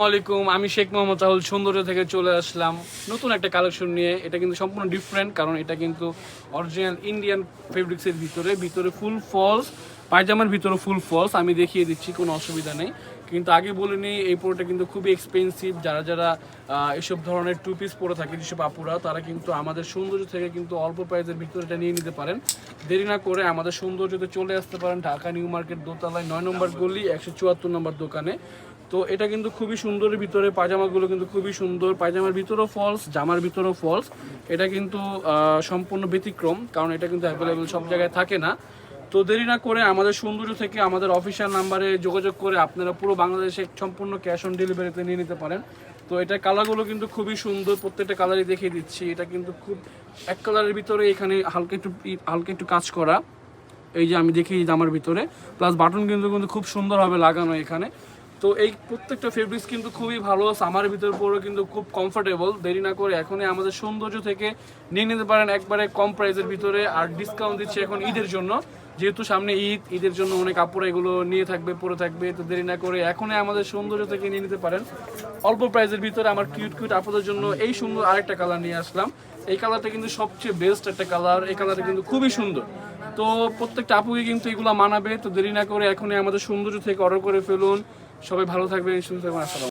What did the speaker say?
আসসালামাইকুম, আমি শেখ মোহাম্মদ রাহুল সৌন্দর্য থেকে চলে আসলাম নতুন একটা কালেকশন নিয়ে। এটা কিন্তু সম্পূর্ণ ডিফারেন্ট, কারণ এটা কিন্তু অরিজিনাল ইন্ডিয়ান ফেব্রিক্সের ভিতরে ভিতরে ফুল ফলস, পায়জামার ভিতরে ফুল ফলস। আমি দেখিয়ে দিচ্ছি, কোনো অসুবিধা নেই। কিন্তু আগে বলে নিই, এই প্রোডাক্টটা কিন্তু খুবই এক্সপেন্সিভ। যারা যারা এসব ধরনের টু পিস পরে থাকে, যেসব আপুরা, তারা কিন্তু আমাদের সৌন্দর্য থেকে কিন্তু অল্প প্রাইসের ভিতরে এটা নিয়ে নিতে পারেন। দেরি না করে আমাদের সৌন্দর্যতে চলে আসতে পারেন ঢাকা নিউ মার্কেট দোতলায় ৯ নম্বর গলি ১৭৪ নম্বর দোকানে। তো এটা কিন্তু খুবই সুন্দরের ভিতরে, পায়জামাগুলো কিন্তু খুবই সুন্দর। পায়জামার ভিতরেও ফলস, জামার ভিতরেও ফলস। এটা কিন্তু সম্পূর্ণ ব্যতিক্রম, কারণ এটা কিন্তু অ্যাভেলেবেল সব জায়গায় থাকে না। তো দেরি না করে আমাদের সৌন্দর্য থেকে আমাদের অফিসিয়াল নাম্বারে যোগাযোগ করে আপনারা পুরো বাংলাদেশে সম্পূর্ণ ক্যাশ অন ডেলিভারিতে নিয়ে নিতে পারেন। তো এটার কালারগুলো কিন্তু খুবই সুন্দর, প্রত্যেকটা কালারই দেখিয়ে দিচ্ছি। এটা কিন্তু খুব এক কালারের ভিতরে এখানে হালকা একটু কাজ করা, এই যে আমি দেখি জামার ভিতরে, প্লাস বাটন কিন্তু কিন্তু খুব সুন্দরভাবে লাগানো এখানে। তো এই প্রত্যেকটা ফেব্রিক্স কিন্তু খুবই ভালো, সামারের ভিতর পরে কিন্তু খুব কমফোর্টেবল। দেরি না করে এখনই আমাদের সৌন্দর্য থেকে নিয়ে নিতে পারেন একবারে কম প্রাইসের ভিতরে। আর ডিসকাউন্ট দিচ্ছে এখন ঈদের জন্য, যেহেতু সামনে ঈদের জন্য অনেক কাপড় এগুলো নিয়ে থাকবে, পরে থাকবে। তো দেরি না করে এখনই আমাদের সৌন্দর্য থেকে নিয়ে নিতে পারেন অল্প প্রাইসের ভিতরে। আমার কিউট আপনাদের জন্য এই সুন্দর আরেকটা কালার নিয়ে আসলাম। এই কালারটা কিন্তু সবচেয়ে বেস্ট একটা কালার, এই কালারটা কিন্তু খুবই সুন্দর। তো প্রত্যেকটা আপুকে কিন্তু এগুলো মানাবে। তো দেরি না করে এখনই আমাদের সৌন্দর্য থেকে অর্ডার করে ফেলুন। সবাই ভালো থাকবেন, সুস্থ থাকবেন। আসসালাম।